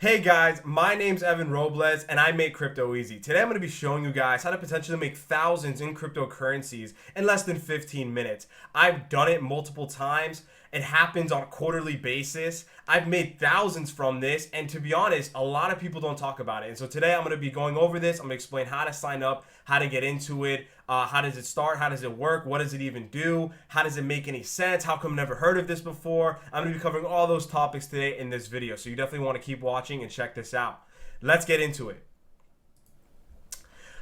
Hey guys, my name's EvanRoblesC and I make crypto easy. Today I'm going to be showing you guys how to potentially make thousands in cryptocurrencies in less than 15 minutes. I've done it multiple times. It happens on a quarterly basis. I've made thousands from this, and to be honest, a lot of people don't talk about it. And so today I'm going to be going over this. I'm going to explain how to sign up, how to get into it, how does it start, how does it work, what does it even do, how does it make any sense, how come I've never heard of this before. I'm going to be covering all those topics today in this video, so you definitely want to keep watching and check this out. Let's get into it.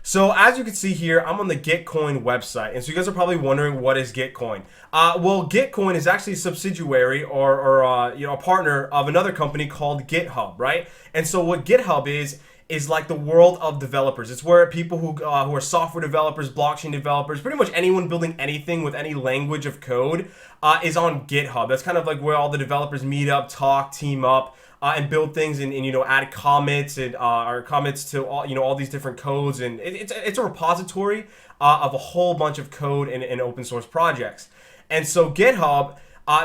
So as you can see here, I'm on the Gitcoin website, and so you guys are probably wondering, what is Gitcoin? Well, Gitcoin is actually a subsidiary or a partner of another company called GitHub, right? And so what GitHub is like the world of developers. It's where people who are software developers, blockchain developers, pretty much anyone building anything with any language of code is on GitHub. That's kind of like where all the developers meet up, talk, team up, and build things and add comments and or comments to all these different codes, and it's a repository of a whole bunch of code and open source projects. And so GitHub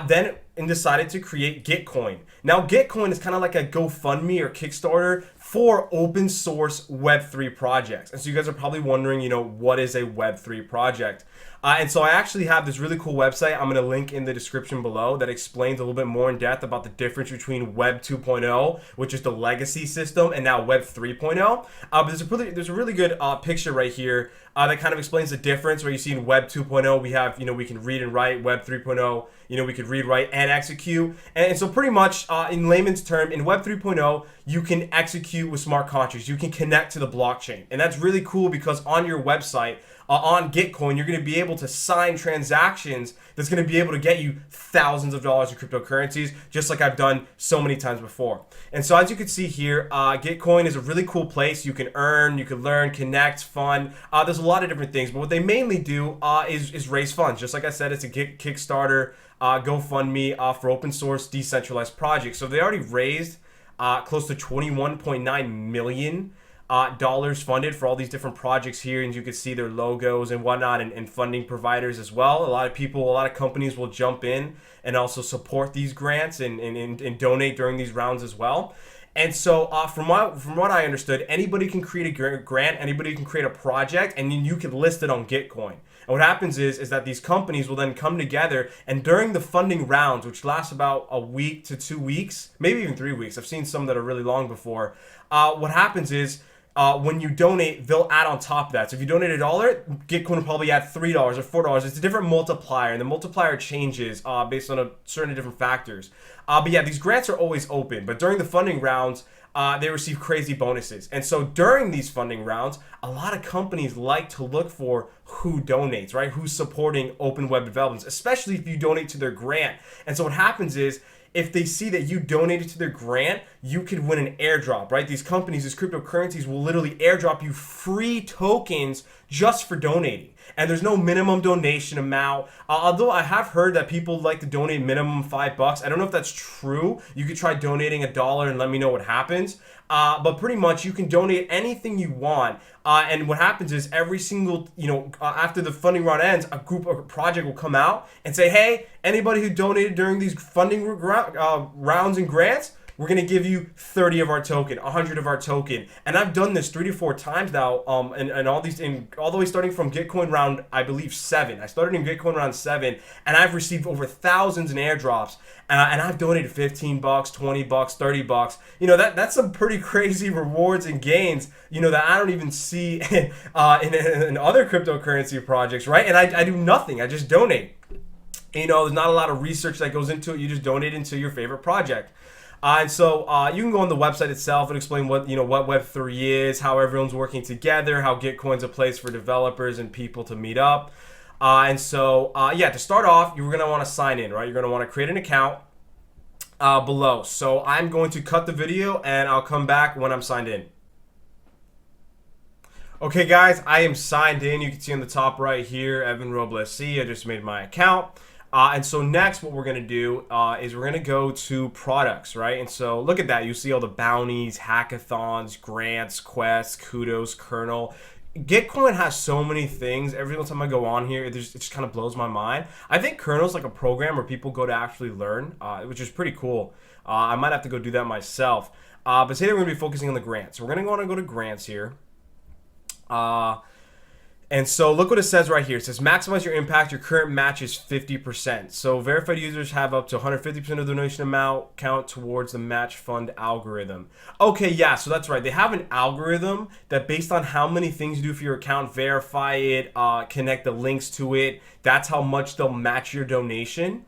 then decided to create Gitcoin. Now Gitcoin is kind of like a GoFundMe or Kickstarter for open source Web3 projects. And so you guys are probably wondering, what is a Web3 project? And so I actually have this really cool website I'm going to link in the description below that explains a little bit more in depth about the difference between Web 2.0, which is the legacy system, and now Web 3.0. But there's a really good picture right here that kind of explains the difference. Where you see in Web 2.0 we have, we can read and write. Web 3.0, we could read, write, and execute. And so pretty much in layman's term, in Web 3.0 you can execute with smart contracts. You can connect to the blockchain, and that's really cool because on your website, on Gitcoin, you're going to be able to sign transactions that's going to be able to get you thousands of dollars in cryptocurrencies, just like I've done so many times before. And so as you can see here, Gitcoin is a really cool place. You can earn, you can learn, connect, fund. There's a lot of different things, but what they mainly do is raise funds. Just like I said, it's a Kickstarter, GoFundMe for open source decentralized projects. So they already raised close to 21.9 million dollars funded for all these different projects here, and you can see their logos and whatnot, and funding providers as well. A lot of companies will jump in and also support these grants and donate during these rounds as well. And so from what I understood, anybody can create a grant, anybody can create a project, and then you can list it on Gitcoin. And what happens is that these companies will then come together, and during the funding rounds, which last about a week to 2 weeks, maybe even 3 weeks, I've seen some that are really long before, what happens is when you donate, they'll add on top of that. So if you donate $1, Gitcoin will probably add $3 or $4. It's a different multiplier, and the multiplier changes based on certain different factors. But yeah, these grants are always open. But during the funding rounds, they receive crazy bonuses. And so during these funding rounds, a lot of companies like to look for who donates, right? Who's supporting open web developments, especially if you donate to their grant. And so what happens is, if they see that you donated to their grant, you could win an airdrop, right? These companies, these cryptocurrencies will literally airdrop you free tokens just for donating. And there's no minimum donation amount. Although I have heard that people like to donate minimum $5. I don't know if that's true. You could try donating $1 and let me know what happens. But pretty much you can donate anything you want. And what happens is every single, after the funding round ends, a group or project will come out and say, hey, anybody who donated during these funding rounds and grants, we're going to give you 30 of our token, 100 of our token. And I've done this 3 to 4 times now, and all the way starting from Gitcoin round, I believe 7. I started in Gitcoin round 7, and I've received over thousands in airdrops, and I've donated $15, $20, $30. That's some pretty crazy rewards and gains, that I don't even see in other cryptocurrency projects, right? And I do nothing. I just donate. There's not a lot of research that goes into it. You just donate into your favorite project. And so you can go on the website itself and explain what Web3 is, how everyone's working together, how Gitcoin's a place for developers and people to meet up. And so to start off, you're going to want to sign in, right? You're going to want to create an account below. So I'm going to cut the video and I'll come back when I'm signed in. Okay guys, I am signed in. You can see on the top right here, EvanRoblesC. I just made my account. And so next what we're going to do is we're going to go to products, right? And so look at that. You see all the bounties, hackathons, grants, quests, kudos, kernel. Gitcoin has so many things. Every single time I go on here, it just kind of blows my mind. I think Kernel's like a program where people go to actually learn, which is pretty cool. I might have to go do that myself. But today we're going to be focusing on the grants. So we're going to go to grants here. And so look what it says right here. It says maximize your impact. Your current match is 50%. So verified users have up to 150% of the donation amount count towards the match fund algorithm. Okay, yeah, so that's right. They have an algorithm that based on how many things you do for your account, verify it, connect the links to it. That's how much they'll match your donation.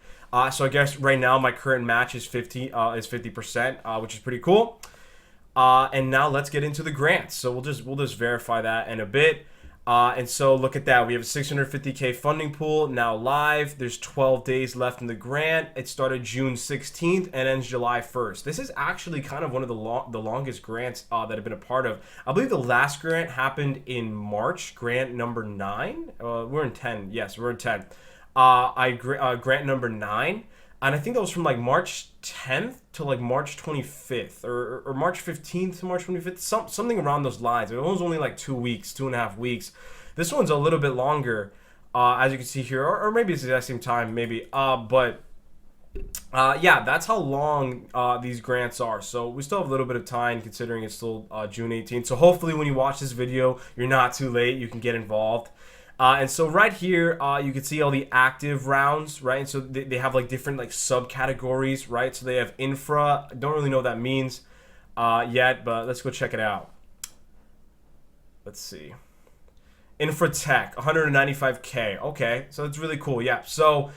So I guess right now my current match is 50%, which is pretty cool. And now let's get into the grants. So we'll just verify that in a bit. And so look at that. We have a 650K funding pool now live. There's 12 days left in the grant. It started June 16th and ends July 1st. This is actually kind of one of the longest grants that I've been a part of. I believe the last grant happened in March, grant number 9. We're in 10. Yes, we're in 10. Grant number 9. And I think that was from like March 10th to like March 25th or March 15th to March 25th, something around those lines. It was only like 2 weeks, 2.5 weeks. This one's a little bit longer, as you can see here, or maybe it's the exact same time, maybe. Yeah, that's how long these grants are. So we still have a little bit of time considering it's still June 18th. So hopefully when you watch this video, you're not too late. You can get involved. And so right here, you can see all the active rounds, right? And so they have like different like subcategories, right? So they have infra. I don't really know what that means yet, but let's go check it out. Let's see. Infra tech, 195K. Okay, so it's really cool. Yeah. So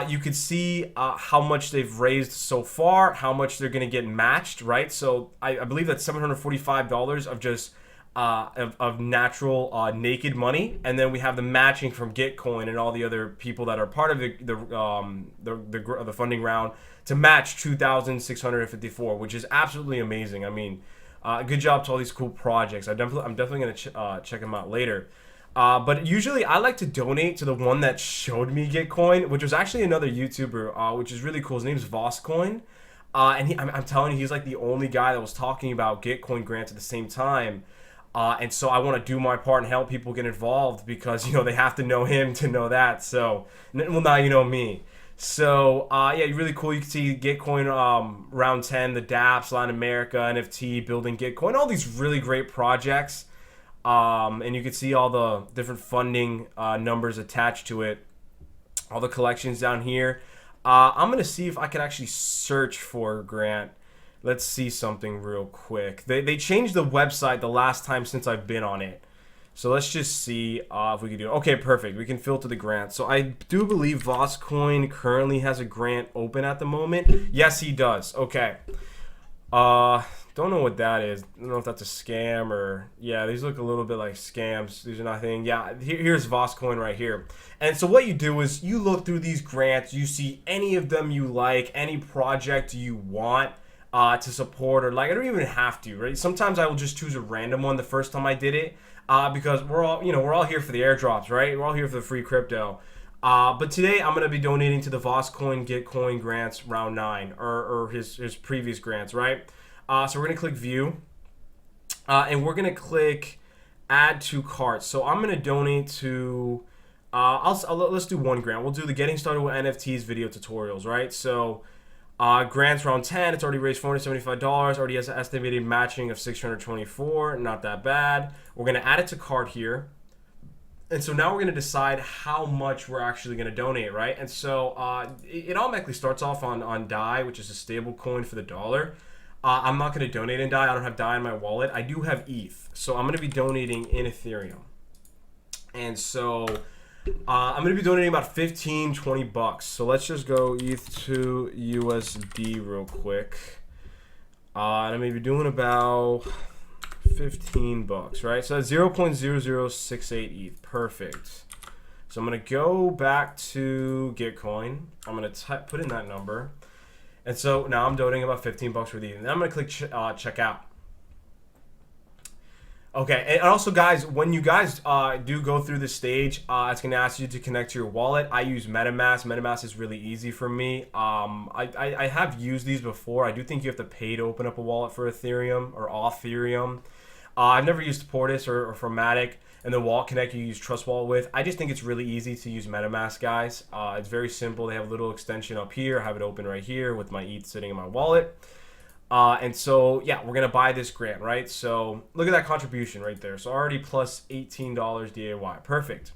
you could see how much they've raised so far, how much they're going to get matched, right? So I believe that's $745 of just of natural naked money, and then we have the matching from Gitcoin and all the other people that are part of the funding round to match 2,654, which is absolutely amazing. I mean, good job to all these cool projects. I'm definitely gonna check them out later. But usually I like to donate to the one that showed me Gitcoin, which was actually another YouTuber, which is really cool. His name is VossCoin. And I'm telling you, he's like the only guy that was talking about Gitcoin grants at the same time. And so I want to do my part and help people get involved because, you know, they have to know him to know that. So, well, now you know me. So, yeah, really cool. You can see Gitcoin round 10, the dApps, Latin America, NFT, building Gitcoin, all these really great projects. And you can see all the different funding numbers attached to it, all the collections down here. I'm going to see if I can actually search for a grant. Let's see something real quick. They changed the website the last time since I've been on it. So let's just see if we can do it. Okay, perfect. We can filter the grant. So I do believe VossCoin currently has a grant open at the moment. Yes, he does. Okay. Don't know what that is. I don't know if that's a scam or... Yeah, these look a little bit like scams. These are nothing. Yeah, here's VossCoin right here. And so what you do is you look through these grants. You see any of them you like, any project you want to support or like. I don't even have to, right? Sometimes I will just choose a random one the first time I did it because we're all here for the airdrops, right? We're all here for the free crypto. But today I'm going to be donating to the VossCoin Gitcoin grants round 9 or his previous grants, right? So we're going to click view and we're going to click add to cart. So I'm going to donate to, let's do one grant. We'll do the getting started with NFTs video tutorials, right? So grants round 10, it's already raised $475, already has an estimated matching of 624, not that bad. We're going to add it to cart here. And so now we're going to decide how much we're actually going to donate, right? And so it automatically starts off on DAI, which is a stable coin for the dollar. I'm not going to donate in DAI. I don't have DAI in my wallet. I do have ETH. So I'm going to be donating in Ethereum. And so I'm going to be donating about 15, 20 bucks. So let's just go ETH to USD real quick. And I'm going to be doing about 15 bucks, right? So that's 0.0068 ETH. Perfect. So I'm going to go back to Gitcoin. I'm going to put in that number. And so now I'm donating about 15 bucks worth of ETH. And then I'm going to click check out. Okay, and also guys, when you guys do go through this stage, it's going to ask you to connect to your wallet. I use MetaMask. MetaMask is really easy for me. I have used these before. I do think you have to pay to open up a wallet for Ethereum or Authereum. I've never used Portis or Formatic, and the Wallet Connect you use Trust Wallet with. I just think it's really easy to use MetaMask, guys. It's very simple. They have a little extension up here. I have it open right here with my ETH sitting in my wallet. And so, yeah, we're going to buy this grant, right? So look at that contribution right there. So already plus $18 DAY. Perfect.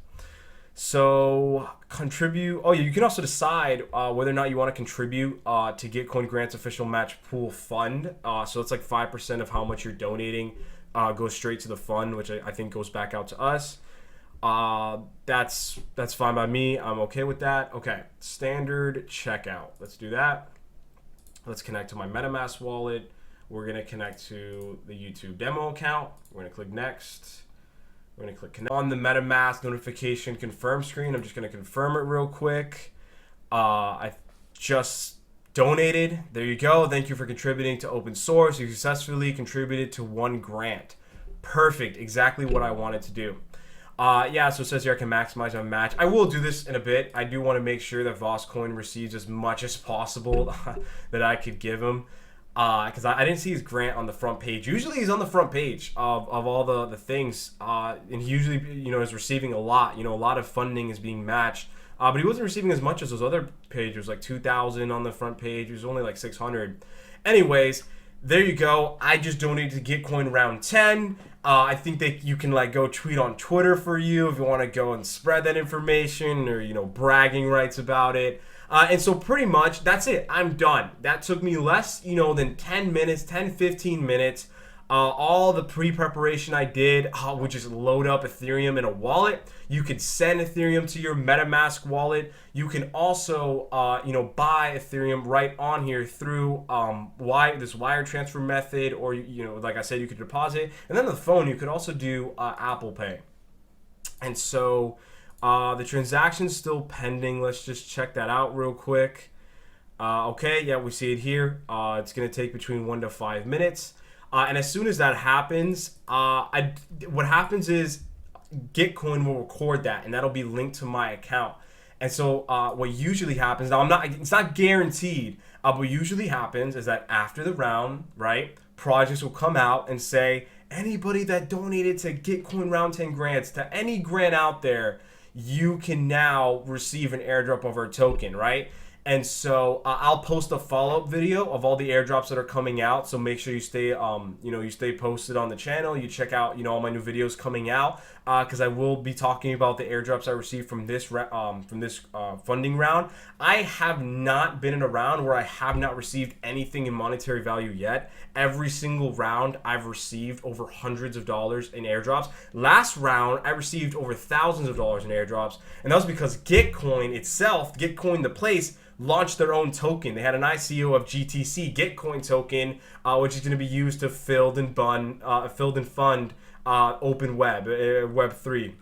So contribute. Oh, yeah, you can also decide whether or not you want to contribute to Gitcoin Grants official match pool fund. So it's like 5% of how much you're donating goes straight to the fund, which I think goes back out to us. That's fine by me. I'm okay with that. Okay, standard checkout. Let's do that. Let's connect to my MetaMask wallet. We're going to connect to the YouTube demo account. We're going to click next. We're going to click connect. On the MetaMask notification confirm screen, I'm just going to confirm it real quick. I just donated. There you go. Thank you for contributing to open source. You successfully contributed to 1 grant. Perfect. Exactly what I wanted to do. Yeah, so it says here I can maximize my match. I will do this in a bit. I do want to make sure that Voscoin receives as much as possible that I could give him. Because I didn't see his grant on the front page. Usually he's on the front page of all the things. And he usually, is receiving a lot. A lot of funding is being matched. But he wasn't receiving as much as those other pages, like 2,000 on the front page. It was only like 600. Anyways, there you go. I just donated to Gitcoin round 10. I think that you can go tweet on Twitter for you if you want to go and spread that information or, bragging rights about it. And so pretty much that's it. I'm done. That took me less, than 10 minutes, 10, 15 minutes. All the pre-preparation I did, which is load up Ethereum in a wallet. You could send Ethereum to your MetaMask wallet. You can also, buy Ethereum right on here through this wire transfer method, or like I said, you could deposit. And then the phone, you could also do Apple Pay. And so the transaction's still pending. Let's just check that out real quick. Okay, yeah, we see it here. It's gonna take between 1 to 5 minutes. And as soon as that happens, what happens is Gitcoin will record that, and that'll be linked to my account. And so what usually happens, now it's not guaranteed, but what usually happens is that after the round, right, projects will come out and say, anybody that donated to Gitcoin round 10 grants, to any grant out there, you can now receive an airdrop of our token, right? And so I'll post a follow-up video of all the airdrops that are coming out. So make sure you stay, you stay posted on the channel. You check out, all my new videos coming out, because I will be talking about the airdrops I received from this funding round. I have not been in a round where I have not received anything in monetary value yet. Every single round I've received over hundreds of dollars in airdrops. Last round I received over thousands of dollars in airdrops, and that was because Gitcoin itself, Gitcoin the place, launched their own token. They had an ICO of GTC, Gitcoin token, which is going to be used to fund open web, Web3.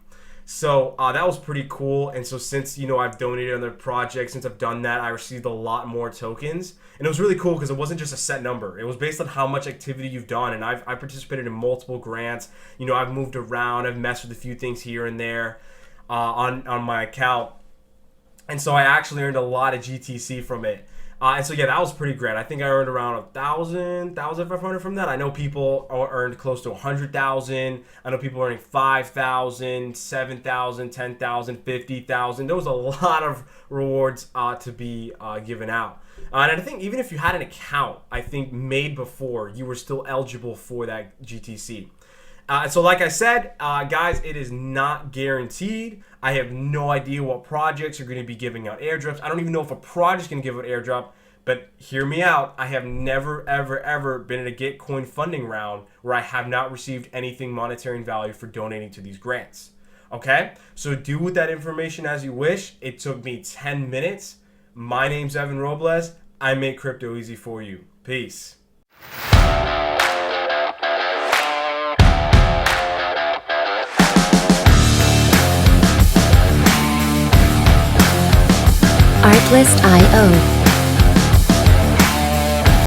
So that was pretty cool. And so since, I've donated on their project, since I've done that, I received a lot more tokens. And it was really cool because it wasn't just a set number. It was based on how much activity you've done. And I participated in multiple grants. I've moved around. I've messed with a few things here and there on my account. And so I actually earned a lot of GTC from it. And so, yeah, that was pretty great. I think I earned around 1,500 from that. I know people earned close to 100,000. I know people earning 5,000, 7,000, 10,000, 50,000. There was a lot of rewards to be given out. And I think even if you had an account, I think made before, you were still eligible for that GTC. So like I said, guys, it is not guaranteed. I have no idea what projects are going to be giving out airdrops. I don't even know if a project can give out airdrop, but hear me out. I have never, ever, ever been in a Gitcoin funding round where I have not received anything monetary in value for donating to these grants. Okay? So do with that information as you wish. It took me 10 minutes. My name's EvanRoblesC. I make crypto easy for you. Peace. Artlist.io